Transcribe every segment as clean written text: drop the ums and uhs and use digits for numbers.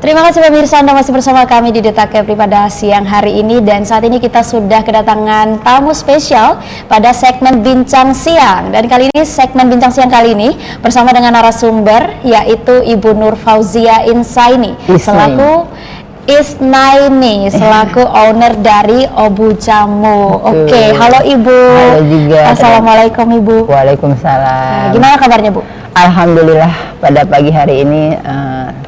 Terima kasih pemirsa, Anda masih bersama kami di Detak Kepri pada siang hari ini, dan saat ini kita sudah kedatangan tamu spesial pada segmen Bincang Siang. Dan kali ini segmen Bincang Siang kali ini bersama dengan narasumber yaitu Ibu Nur Fauzia Insaini selaku owner dari Obu Jamu. Oke, halo Ibu. Halo juga. Assalamualaikum Ibu. Waalaikumsalam. Gimana kabarnya Bu? Alhamdulillah pada pagi hari ini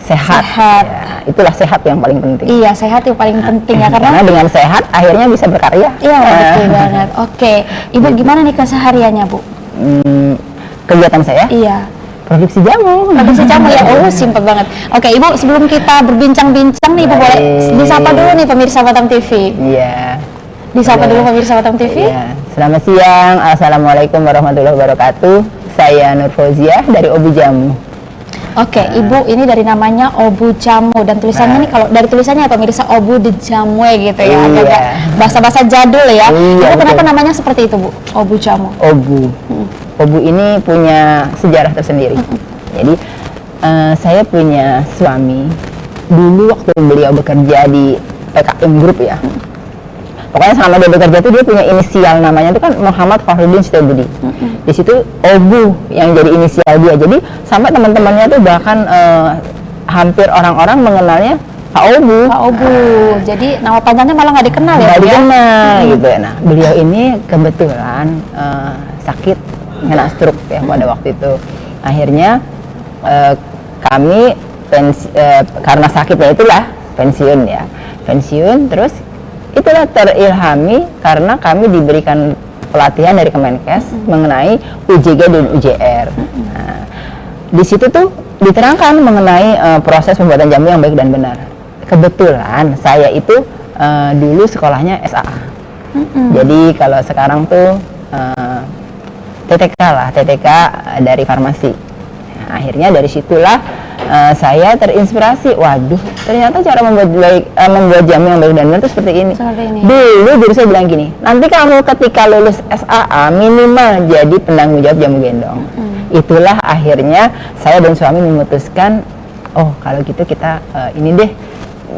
sehat. Ya, itulah sehat yang paling penting. Iya, sehat yang paling penting ya, karena dengan sehat akhirnya bisa berkarya. Iya, betul banget. Oke, Ibu gimana nih kesehariannya Bu? Kegiatan saya? Iya. Produksi jamu. Produksi jamu ya, simpel banget. Oke Ibu, sebelum kita berbincang-bincang nih Ibu, boleh disapa dulu nih pemirsa Batam TV. Iya. Disapa dulu pemirsa Batam TV. Iya. Selamat siang, Assalamualaikum warahmatullahi wabarakatuh. Saya Nur Fauzia dari Obu Jamu. Oke, Ibu, ini dari namanya Obu Jamu, dan tulisannya nih, kalau dari tulisannya ya pemirsa, Obu de Jamwe gitu ya, agak bahasa-bahasa jadul ya. Ibu kenapa namanya seperti itu Bu, Obu Jamu? Obu ini punya sejarah tersendiri. Jadi saya punya suami dulu waktu beliau bekerja di PKM Group ya. Pokoknya selama dia bekerja tuh dia punya inisial, namanya itu kan Muhammad Fahrudin Setiabudi. Di situ Obu yang jadi inisial dia. Jadi sampai teman-temannya tuh bahkan hampir orang-orang mengenalnya Pak Obu. Pak Obu. Jadi nama panjangnya malah nggak dikenal ya? Nggak dikenal gitu ya. Nah, beliau ini kebetulan sakit, kena stroke ya pada waktu itu. Akhirnya kami karena sakitnya itulah pensiun ya. Pensiun terus itulah terilhami karena kami diberikan pelatihan dari Kemenkes mengenai UJG dan UJR. Nah, di situ tuh diterangkan mengenai proses pembuatan jamu yang baik dan benar. Kebetulan saya itu dulu sekolahnya SAA. Jadi kalau sekarang tuh TTK lah, TTK dari farmasi. Nah, akhirnya dari situlah saya terinspirasi. Waduh, ternyata cara membuat jamu yang baik dan benar itu seperti ini. Dulu guru saya bilang gini, nanti kamu ketika lulus SAA minimal jadi penanggung jawab jamu gendong. Itulah akhirnya saya dan suami memutuskan, oh kalau gitu kita ini deh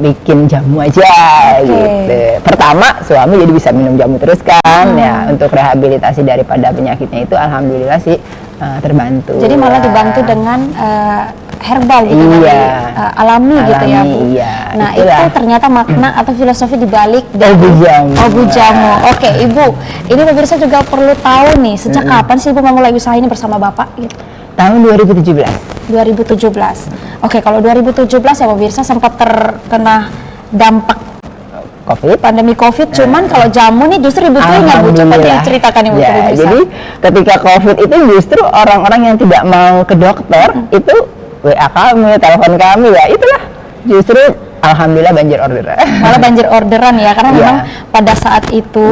bikin jamu aja gitu. Pertama suami jadi bisa minum jamu terus kan ya, untuk rehabilitasi daripada penyakitnya itu alhamdulillah sih terbantu. Jadi malah dibantu dengan herbal gitu, alami gitu ya Bu. Iya, nah itulah. Itu ternyata makna atau filosofi dibalik dari Obu Jamu. Oke Ibu, ini pemirsa juga perlu tahu nih, sejak kapan sih Ibu memulai usaha ini bersama Bapak gitu? Tahun 2017. 2017. Oke, kalau 2017 ya pemirsa sempat terkena dampak pandemi COVID, cuman kalau jamu nih justru Ibu punya Bu, coba diceritakan Ibu pemirsa. Jadi ketika COVID itu justru orang-orang yang tidak mau ke dokter itu WA kami, telepon kami ya, itulah justru alhamdulillah banjir orderan. Malah banjir orderan ya, karena memang pada saat itu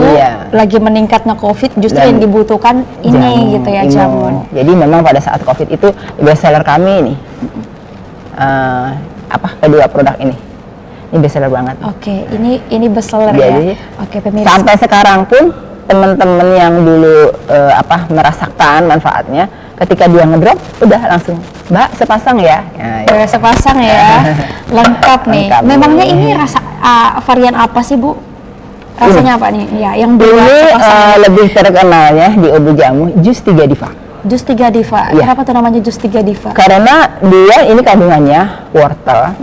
lagi meningkatnya COVID, justru yang dibutuhkan ini gitu ya, jamu. Jadi memang pada saat COVID itu best seller kami nih, kedua produk ini best seller banget. Oke, ini best seller ya. Oke pemirsa. Sampai sekarang pun teman-teman yang dulu merasakan manfaatnya, ketika dia ngedrop udah langsung, Mbak sepasang ya. Sepasang ya. Lengkap nih. Memangnya ini rasa varian apa sih Bu? Rasanya apa nih? Ya, yang dulu lebih terkenalnya di Obu Jamu jus 3 Diva. Jus 3 Diva. Kenapa tuh namanya jus 3 Diva? Karena dia ini kandungannya wortel,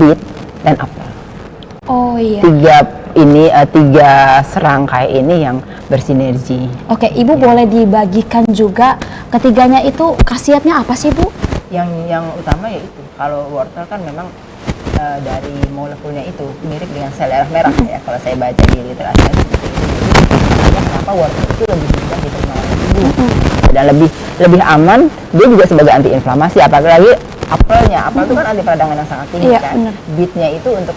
beet dan apel. Oh iya. Tiga serangkai ini yang bersinergi. Oke, Ibu boleh dibagikan juga ketiganya itu khasiatnya apa sih Bu? Yang utama yaitu kalau wortel kan memang dari molekulnya itu mirip dengan sel darah merah ya, kalau saya baca di literatur seperti itu. Jadi kenapa wortel itu lebih mudah diterima oleh tubuh dan lebih aman. Dia juga sebagai antiinflamasi, apalagi apelnya. Apel itu kan anti peradangan yang sangat tinggi kan. Beetnya itu untuk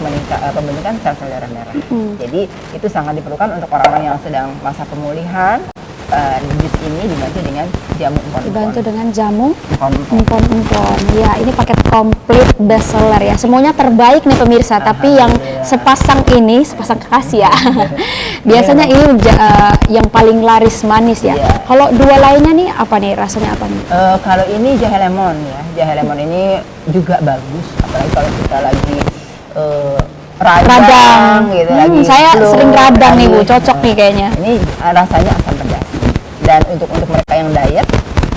pembentukan sel-sel darah merah. Jadi itu sangat diperlukan untuk orang-orang yang sedang masa pemulihan jus ini dibantu dengan jamu empon-empon. Dibantu dengan jamu Empon-empon. empon-empon. Ya, ini paket komplit bestseller ya. Semuanya terbaik nih pemirsa. Tapi yang sepasang kekasih ya. Biasanya ini yang paling laris manis ya. Iya. Kalau dua lainnya nih apa nih rasanya apa nih? Kalau ini jahe lemon ya, jahe lemon ini juga bagus, apalagi kalau kita lagi radang gitu, lagi Saya flu, sering radang nih Bu, lagi- cocok nih kayaknya. Ini rasanya asam pedas. Dan untuk mereka yang diet,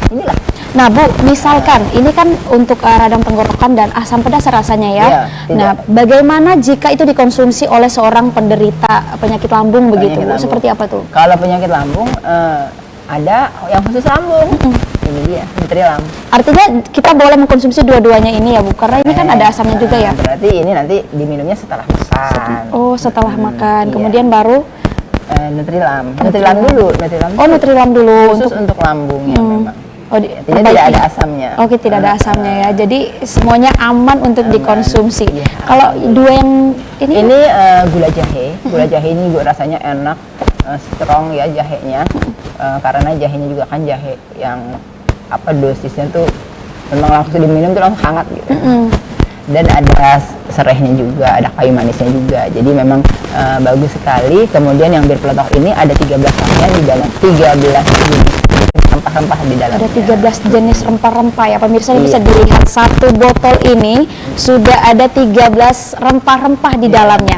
inilah. Nah Bu, misalkan ini kan untuk radang tenggorokan dan asam pedas rasanya ya. Iya, Nah, tidak. bagaimana jika itu dikonsumsi oleh seorang penderita penyakit lambung begitu? Penyakit Bu? lambung. Seperti apa tuh? Kalau penyakit lambung, ada yang khusus lambung. Ini dia, Nutrilam. Artinya kita boleh mengkonsumsi dua-duanya ini ya Bu, karena ini kan ada asamnya juga ya. Berarti ini nanti diminumnya setelah makan. Oh, setelah makan, iya. kemudian baru Nutrilam. Nutrilam dulu, Nutrilam. oh Nutrilam dulu khusus untuk lambung ya memang. Oh, Jadi tidak perbaiki. ada asamnya. Oke, tidak ada asamnya ya. Jadi semuanya aman untuk Aman, dikonsumsi. iya. Kalau dua yang ini, Ini gula jahe. Gula jahe ini juga rasanya enak, strong ya jahenya. Karena jahenya juga kan jahe yang dosisnya tuh memang langsung diminum tuh langsung hangat gitu. Dan ada serehnya juga, ada kayu manisnya juga. Jadi memang bagus sekali. Kemudian yang bir peletok ini ada 13 varian di dalam, 13 jenis rempah-rempah di dalam. ada 13 jenis rempah-rempah ya pemirsa. Ini Iya. bisa dilihat satu botol ini sudah ada 13 rempah-rempah di dalamnya.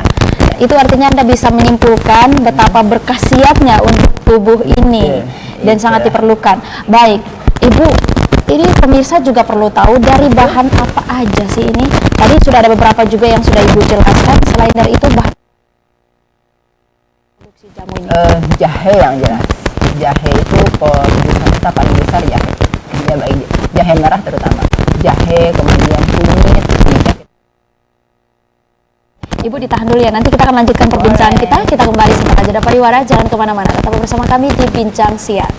Itu artinya Anda bisa menyimpulkan betapa berkhasiatnya untuk tubuh ini dan Iya. sangat diperlukan. Baik, Ibu, ini pemirsa juga perlu tahu dari bahan apa aja sih ini. Tadi sudah ada beberapa juga yang sudah Ibu jelaskan. Selain dari itu bahan produksi jamu ini. Jahe yang jelas. Jahe itu produsen kita paling besar jahe. Ya baik jahe merah terutama. Jahe, kemudian kunyit, minyak. Ibu ditahan dulu ya, nanti kita akan lanjutkan perbincangan kita. Kita kembali sebentar aja. Pariwara, jangan kemana-mana. Tetap bersama kami di Bincang Siang.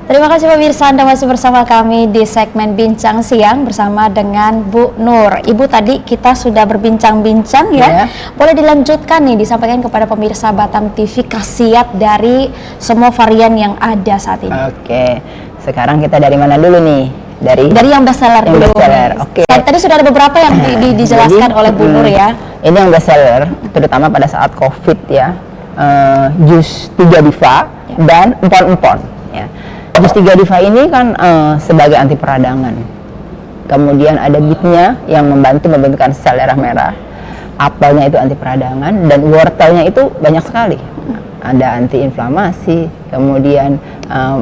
Terima kasih pemirsa, Anda masih bersama kami di segmen Bincang Siang bersama dengan Bu Nur. Ibu, tadi kita sudah berbincang-bincang ya. Iya. Boleh dilanjutkan nih, disampaikan kepada pemirsa Batam TV khasiat dari semua varian yang ada saat ini. Oke. Sekarang kita dari mana dulu nih? Dari yang bestseller yang dulu. bestseller. Oke. Tadi sudah ada beberapa yang dijelaskan Jadi, oleh Bu Nur ya. Ini yang bestseller, terutama pada saat COVID ya. Jus 3 Diva dan empon-empon. Ya. Jus 3 Diva ini kan sebagai anti peradangan. Kemudian ada bitnya yang membantu membentukkan sel darah merah. Apelnya itu anti peradangan dan wortelnya itu banyak sekali. Ada anti inflamasi, kemudian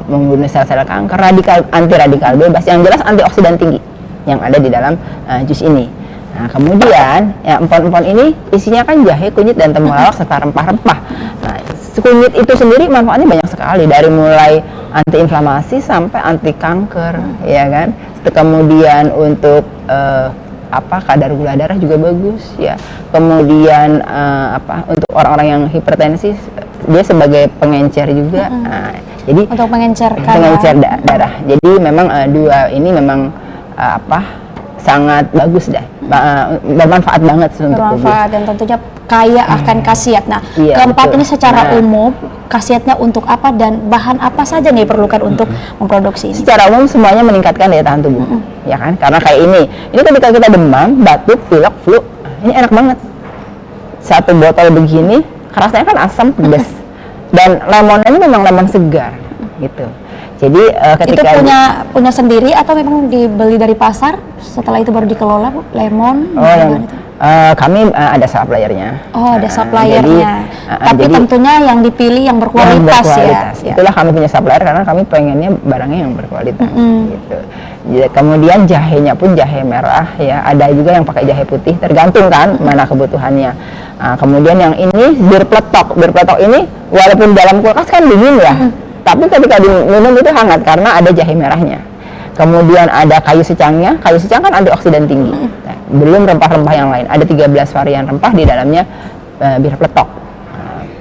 membunuh sel-sel kanker, anti radikal bebas, yang jelas antioksidan tinggi yang ada di dalam jus ini. Nah, kemudian ya empon-empon ini isinya kan jahe, kunyit dan temulawak serta rempah-rempah. Nah, kunyit itu sendiri manfaatnya banyak sekali, dari mulai anti inflamasi sampai anti kanker, ya kan. Kemudian untuk kadar gula darah juga bagus ya. Kemudian untuk orang-orang yang hipertensi dia sebagai pengencer juga. Nah, jadi Untuk mengencerkan pengencer darah. Jadi memang dua ini memang sangat bagus dah. Bermanfaat banget untuk tubuh. bermanfaat dan tentunya kaya akan khasiat. Nah, Iya, keempat betul. ini secara Nah. umum khasiatnya untuk apa dan bahan apa saja nih diperlukan untuk memproduksi ini? Secara umum semuanya meningkatkan daya tahan tubuh, ya kan? Karena kayak ini ketika kita demam, batuk, pilek, flu, ini enak banget. Satu botol begini, rasanya kan asam pedas, dan lemonnya ini memang lemon segar, gitu. Jadi Itu ketika punya sendiri atau memang dibeli dari pasar? Setelah itu baru dikelola, Bu? Lemon? Gimana itu? kami ada suppliernya. Oh, ada Jadi, suppliernya. Tapi jadi, tentunya yang dipilih yang yang berkualitas, berkualitas. ya. Itulah kami punya supplier karena kami pengennya barangnya yang berkualitas gitu. Jadi, kemudian jahenya pun jahe merah ya, ada juga yang pakai jahe putih, tergantung kan mana kebutuhannya. Nah, kemudian yang ini bir peletok. Bir peletok ini walaupun dalam kulkas kan dingin ya, tapi ketika diminum itu hangat karena ada jahe merahnya. Kemudian ada kayu secangnya. Kayu secang kan antioksidan tinggi. Nah, belum rempah-rempah yang lain. Ada 13 varian rempah di dalamnya bir peletok.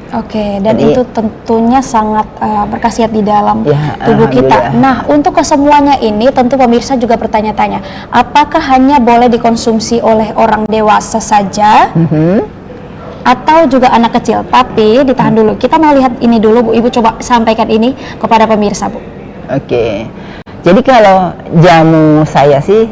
Oke, dan Jadi, itu tentunya sangat berkhasiat di dalam Ya, tubuh kita. alhamdulillah. Nah, untuk kesemuanya ini tentu pemirsa juga bertanya-tanya, apakah hanya boleh dikonsumsi oleh orang dewasa saja atau juga anak kecil? Tapi ditahan dulu, kita mau lihat ini dulu Bu, Ibu coba sampaikan ini kepada pemirsa Bu. Oke. Jadi kalau jamu saya sih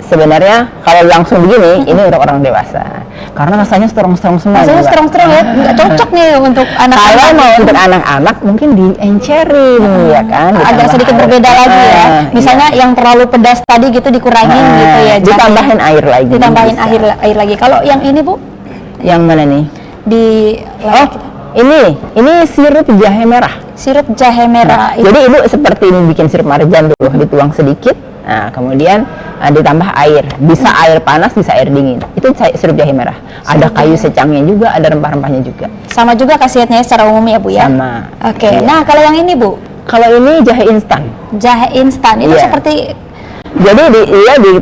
sebenarnya kalau langsung begini ini untuk orang dewasa. Karena rasanya strong-strong semua. Rasanya Mbak. strong-strong ya, nggak cocok nih untuk Kalau anak-anak. mau untuk anak-anak mungkin diencerin ya kan. Agak Ditambah sedikit air. berbeda lagi ya. Misalnya Iya. yang terlalu pedas tadi gitu dikurangin gitu ya. Ditambahin air lagi. Ditambahin bisa. air lagi. Kalau yang ini Bu, Yang mana nih? di Oh, ini sirup jahe merah. sirup jahe merah. Jadi ibu seperti ini bikin sirup marjan tuh, dituang sedikit. Nah, kemudian ditambah air. Bisa air panas, bisa air dingin. Itu sirup jahe merah. Ada kayu secangnya juga, ada rempah-rempahnya juga. Sama juga khasiatnya secara umum ya Bu ya. Sama. Oke. Iya. Nah, kalau yang ini Bu, Kalau ini jahe instan. jahe instan itu Iya. seperti Jadi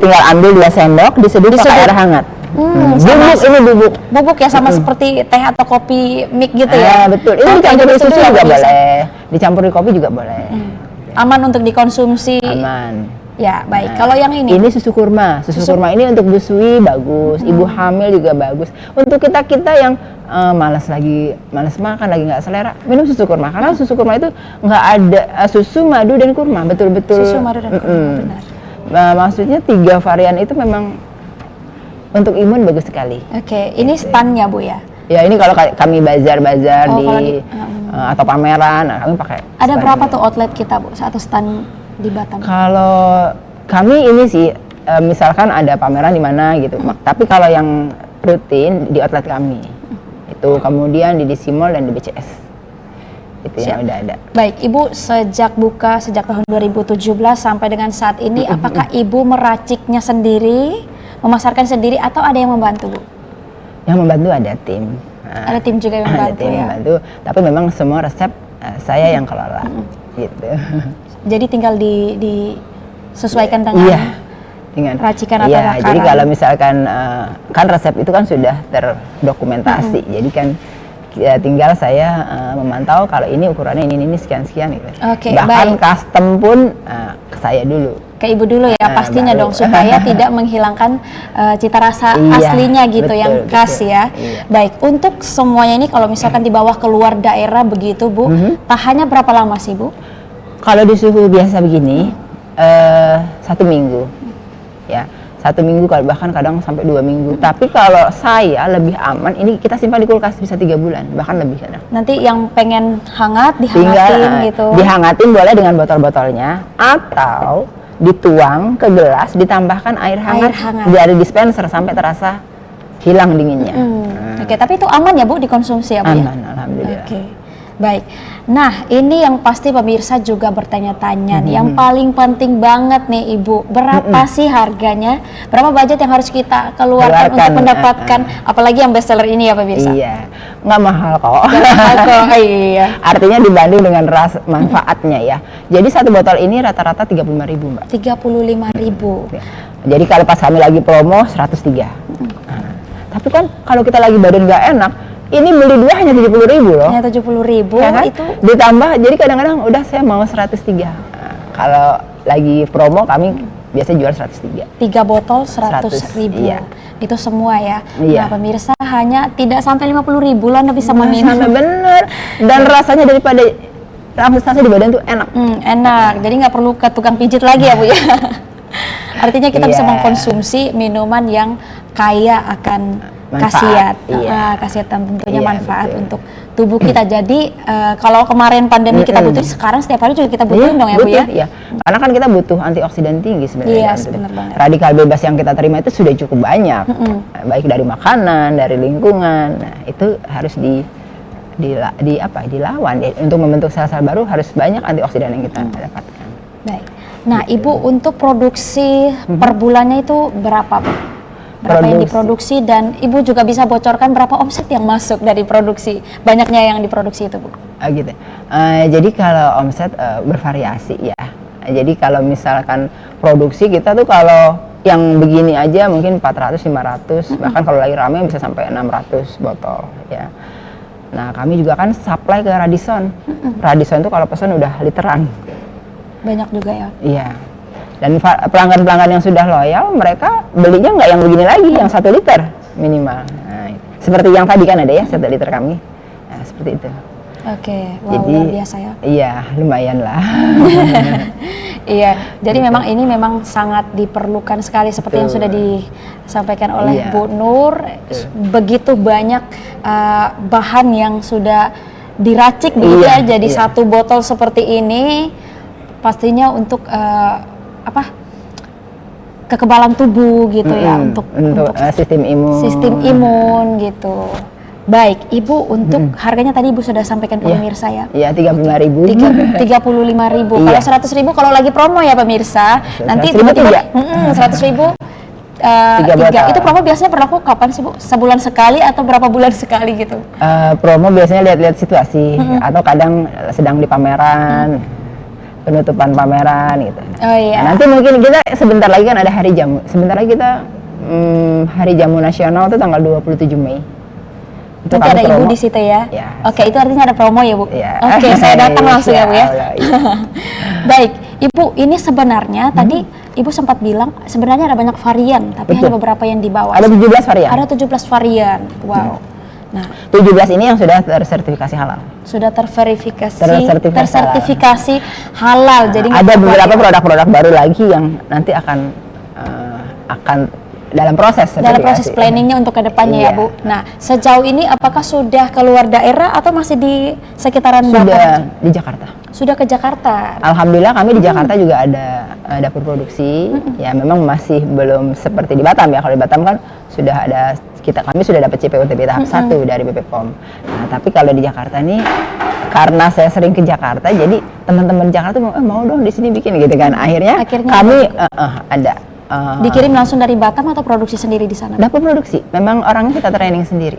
tinggal ambil 2 sendok, diseduh pakai Diseduh. air hangat. sama Bubuk, ini bubuk. bubuk ya, sama seperti teh atau kopi mix gitu ya. Betul. Ini Nah, dicampur di kayak gitu susu ya, juga pemirsa. boleh. Dicampur di kopi juga boleh. Aman untuk dikonsumsi. Aman. Ya, baik. Nah, Kalau yang ini susu kurma. Susu kurma ini untuk busui bagus, ibu hamil juga bagus. Untuk kita yang malas makan lagi nggak selera, minum susu kurma. Karena susu kurma itu nggak ada susu, madu dan kurma, betul-betul. susu madu dan kurma, benar. Maksudnya 3 varian itu memang untuk imun bagus sekali. Oke, ini stannya Bu ya. Ya ini kalau kami bazar-bazar Oh, di kalau atau pameran, nah, kami pakai. Ada stand. berapa tuh outlet kita Bu, satu stand di Batam? Kalau kami ini sih, misalkan ada pameran di mana gitu. Tapi kalau yang rutin di outlet kami, itu kemudian di DC Mall dan di BCS, itu yang udah ada. Baik, Ibu sejak buka sejak tahun 2017 sampai dengan saat ini, apakah Ibu meraciknya sendiri, memasarkan sendiri, atau ada yang membantu Bu? Yang membantu ada tim. Nah, Ada tim juga yang ada membantu tim ya. membantu. Tapi memang semua resep saya yang kelola, gitu. Jadi tinggal disesuaikan dengan Iya. Dengan racikan atau iya, takaran. jadi kalau misalkan kan resep itu kan sudah terdokumentasi. Jadi kan tinggal saya memantau kalau ini ukurannya ini sekian-sekian gitu. Oke, Bahkan baik. custom pun ke saya dulu. Ke Ibu dulu ya, pastinya baru. dong, supaya tidak menghilangkan cita rasa Iya, aslinya gitu, betul, yang khas betul. ya. Iya. Baik, untuk semuanya ini kalau misalkan dibawa keluar daerah begitu Bu, tahannya berapa lama sih Bu? Kalau di suhu biasa begini 1 minggu, ya 1 minggu, kalau bahkan kadang sampai 2 minggu. Tapi kalau saya lebih aman, ini kita simpan di kulkas bisa 3 bulan, bahkan lebih kadang. Nanti yang pengen hangat Tinggal dihangatin gitu. dihangatin boleh dengan botol-botolnya, atau dituang ke gelas, ditambahkan air hangat, hangat. dari dispenser sampai terasa hilang dinginnya. Oke, tapi itu aman ya Bu dikonsumsi ya Bu ya? Aman, alhamdulillah. Oke, baik. Nah, ini yang pasti pemirsa juga bertanya-tanya nih. Yang paling penting banget nih Ibu, berapa sih harganya? Berapa budget yang harus kita keluarkan untuk mendapatkan, apalagi yang bestseller ini ya pemirsa? Iya, nggak mahal kok. Iya. Artinya dibanding dengan manfaatnya ya. Jadi 1 botol ini rata-rata 35.000 Mbak. 35.000. Ya. Jadi kalau pas kami lagi promo 103. Nah, tapi kan kalau kita lagi badan nggak enak, ini beli 2 hanya 70.000 loh. Hanya 70.000 Ya kan? itu Ditambah, jadi kadang-kadang udah saya mau 103. Nah, kalau lagi promo kami biasa jual 103. 3 botol 100.000. Iya. Itu semua ya. Iya. Nah, pemirsa hanya tidak sampai 50.000 lah Anda bisa meminum. Sama bener. Dan rasanya daripada sensasi di badan tuh enak. Enak. Jadi nggak perlu ke tukang pijit lagi ya Bu ya. Artinya kita bisa Iya. mengkonsumsi minuman yang kaya akan Manfaat, khasiat, iya. khasiat dan tentunya Iya, manfaat betul. untuk tubuh kita. Jadi kalau kemarin pandemi kita butuh, sekarang setiap hari juga kita butuhin dong ya Bu ya. Iya. Karena kan kita butuh antioksidan tinggi sebenarnya. Iya, kan. benar banget. Radikal bebas yang kita terima itu sudah cukup banyak. Baik dari makanan, dari lingkungan. Nah, itu harus dilawan. Untuk membentuk sel-sel baru harus banyak antioksidan yang kita dapatkan. Baik. Nah, Ibu untuk produksi per bulannya itu berapa Bu? Berapa yang diproduksi, dan Ibu juga bisa bocorkan berapa omset yang masuk dari produksi, banyaknya yang diproduksi itu Bu? Gitu. Jadi kalau omset bervariasi ya. Jadi kalau misalkan produksi kita tuh kalau yang begini aja mungkin 400, 500, bahkan kalau lagi rame bisa sampai 600 botol ya. Nah, kami juga kan supply ke Radisson. Radisson tuh kalau pesan udah literan. Banyak juga ya. Iya. Dan pelanggan-pelanggan yang sudah loyal, mereka belinya nggak yang begini lagi, yang 1 liter minimal. Nah, seperti yang tadi kan ada ya, 1 liter kami. Nah, seperti itu. Oke, wow, Jadi, luar biasa ya. Iya, lumayan lah. Iya, jadi memang ini memang sangat diperlukan sekali seperti yang sudah disampaikan oleh Iya. Bu Nur. Begitu banyak bahan yang sudah diracik begitu ya, jadi satu botol seperti ini pastinya untuk kekebalan tubuh gitu ya, untuk sistem imun. Gitu. Baik, Ibu untuk harganya tadi Ibu sudah sampaikan ke pemirsa ya. Iya, 35.000. 35.000. Iya. Kalau 100.000 kalau lagi promo ya pemirsa. Nanti 100.000 tiba-tiba 3. 100.000 Tiga tiga. botol. Itu promo biasanya berlaku kapan sih Bu? Sebulan sekali atau berapa bulan sekali gitu? Promo biasanya lihat-lihat situasi atau kadang sedang di pameran, penutupan pameran gitu. Oh iya. Nah, nanti mungkin kita sebentar lagi kan ada hari jamu. Sebentar lagi kita hari jamu nasional itu tanggal 27 Mei. Itu Nanti ada promo. Ibu di situ ya. Ya. Oke, itu artinya ada promo ya Bu. Ya. Oke, saya datang langsung ya Bu ya. Insya Allah, iya. Baik, Ibu, ini sebenarnya tadi Ibu sempat bilang sebenarnya ada banyak varian, tapi Betul. hanya beberapa yang dibawa. Ada 17 varian. Ada 17 varian. Wow. Nah, 17 ini yang sudah tersertifikasi halal. sudah terverifikasi, Tersertifikasi halal. Jadi ada nggak beberapa apa-apa ya. produk-produk baru lagi yang nanti akan dalam proses sertifikasi. Planningnya untuk kedepannya ya Iya. Bu. Nah, sejauh ini apakah sudah keluar daerah atau masih di sekitaran Batam? Sudah di Jakarta. Sudah ke Jakarta. Alhamdulillah kami di Jakarta juga ada dapur produksi. Ya memang masih belum seperti di Batam ya. Kalau di Batam kan sudah ada kami sudah dapat CPOTB tahap 1 dari BPOM. Nah, tapi kalau di Jakarta nih karena saya sering ke Jakarta, jadi teman-teman Jakarta mau dong di sini bikin gitu kan. Akhirnya kami ada dikirim langsung dari Batam atau produksi sendiri di sana? dapur produksi. Memang orangnya kita training sendiri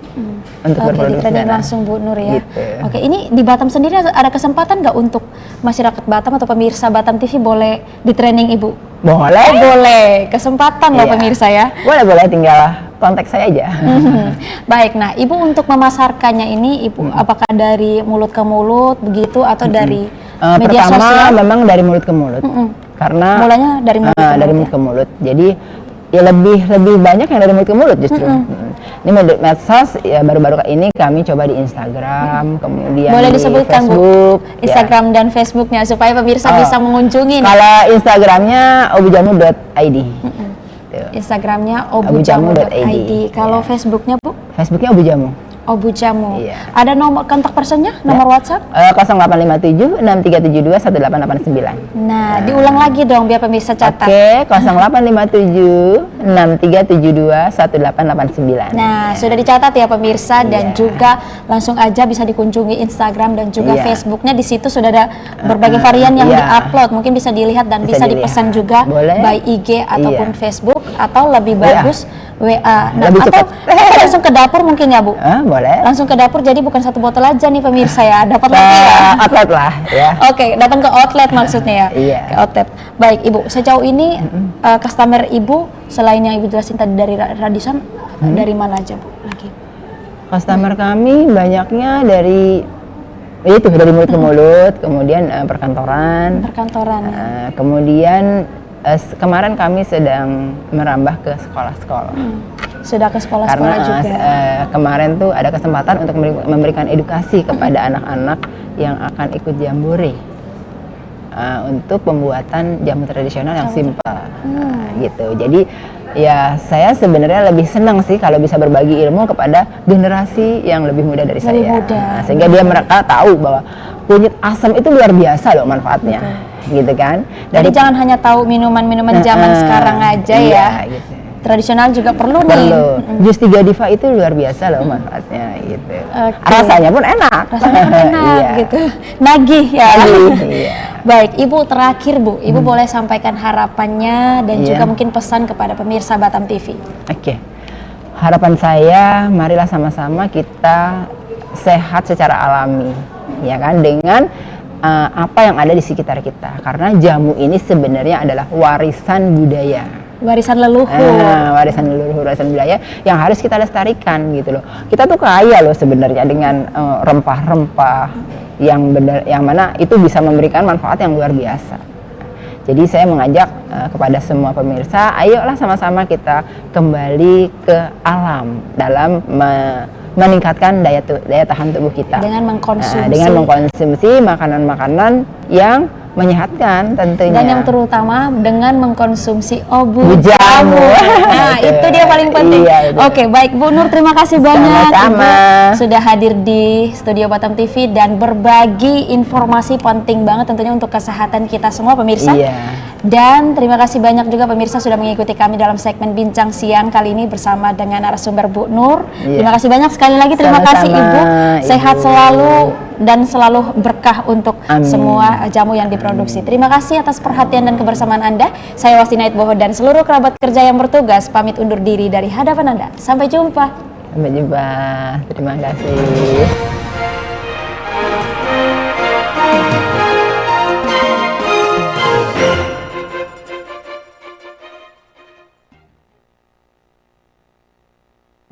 untuk berproduksi. Training sana. langsung Bu Nur ya. Gitu. Oke, ini di Batam sendiri ada kesempatan nggak untuk masyarakat Batam atau pemirsa Batam TV boleh di training Ibu? Boleh. Boleh, kesempatan loh Iya. pemirsa ya. Boleh tinggal kontak saya aja. Baik, nah Ibu untuk memasarkannya ini Ibu apakah dari mulut ke mulut begitu atau dari media Pertama sosial? memang dari mulut ke mulut. Karena Mulanya dari mulut ke mulut, dari mulut ke mulut. Jadi ya lebih banyak yang dari mulut ke mulut justru. Ini medsos ya baru-baru ini kami coba di Instagram, kemudian boleh di disebutkan Facebook, Bu Instagram dan Facebooknya supaya pemirsa bisa mengunjungi nih. Kalau Instagramnya obujamu.id. Instagramnya obujamu.id. obujamu.id. Kalau Facebooknya Bu? Facebooknya Obujamu. Obujamu. Iya. Ada nomor kontak personnya, nomor WhatsApp? 0857 6372 1889. Nah, diulang lagi dong biar pemirsa catat. Oke, 0857 6372 1889. Nah, sudah dicatat ya pemirsa dan juga langsung aja bisa dikunjungi Instagram dan juga Facebooknya. Di situ sudah ada berbagai varian yang diupload. Mungkin bisa dilihat dan bisa dipesan juga by IG ataupun Facebook atau lebih bagus WA. Nah, lebih atau langsung ke dapur mungkin ya Bu? Boleh. Langsung ke dapur jadi bukan satu botol aja nih pemirsa ya, dapat lagi ya. Outlet lah ya. Oke, datang ke outlet maksudnya ya. Iya. Ke outlet. Baik Ibu, sejauh ini customer Ibu selain yang Ibu jelasin tadi dari Radisson, dari mana aja Bu lagi? Customer kami banyaknya dari dari mulut ke mulut, kemudian perkantoran. Kemudian kemarin kami sedang merambah ke sekolah-sekolah. Sudah ke sekolah-sekolah juga. Karena kemarin tuh ada kesempatan untuk memberikan edukasi kepada anak-anak yang akan ikut jambore untuk pembuatan jamu tradisional yang simpel, gitu. Jadi ya saya sebenarnya lebih senang sih kalau bisa berbagi ilmu kepada generasi yang lebih muda dari saya. Sehingga mereka tahu bahwa kunyit asam itu luar biasa loh manfaatnya, gitu kan. Jadi jangan hanya tahu minuman-minuman zaman sekarang aja ya. Gitu. Tradisional juga perlu nih. Jus 3 Diva itu luar biasa loh manfaatnya gitu. Rasanya pun enak. Gitu. Nagih ya. Iya. Baik, Ibu terakhir Bu, Ibu boleh sampaikan harapannya dan juga mungkin pesan kepada pemirsa Batam TV. Oke. Harapan saya, marilah sama-sama kita sehat secara alami, ya kan, dengan apa yang ada di sekitar kita, karena jamu ini sebenarnya adalah warisan budaya, Warisan leluhur. warisan leluhur, warisan budaya yang harus kita lestarikan gitu loh. Kita tuh kaya loh sebenarnya dengan rempah-rempah yang mana itu bisa memberikan manfaat yang luar biasa. Jadi saya mengajak kepada semua pemirsa, ayolah sama-sama kita kembali ke alam dalam meningkatkan daya tahan tubuh kita Dengan mengkonsumsi. dengan mengkonsumsi makanan-makanan yang menyehatkan tentunya. Dan yang terutama dengan mengkonsumsi obu jamu. Nah, itu dia paling penting. Iya, Oke, baik Bu Nur, terima kasih banyak Sama-sama. Ibu sudah hadir di Studio Batam TV dan berbagi informasi penting banget tentunya untuk kesehatan kita semua pemirsa. Iya. Dan terima kasih banyak juga pemirsa sudah mengikuti kami dalam segmen Bincang Siang kali ini bersama dengan narasumber Bu Nur. Iya. Terima kasih banyak sekali lagi, terima kasih Sama-sama, Ibu. Sehat Ibu. selalu dan selalu berkah untuk Amin. semua jamu yang diproduksi. Terima kasih atas perhatian dan kebersamaan Anda. Saya Wasti Naid Boho dan seluruh kerabat kerja yang bertugas pamit undur diri dari hadapan Anda. Sampai jumpa. Sampai jumpa. Terima kasih.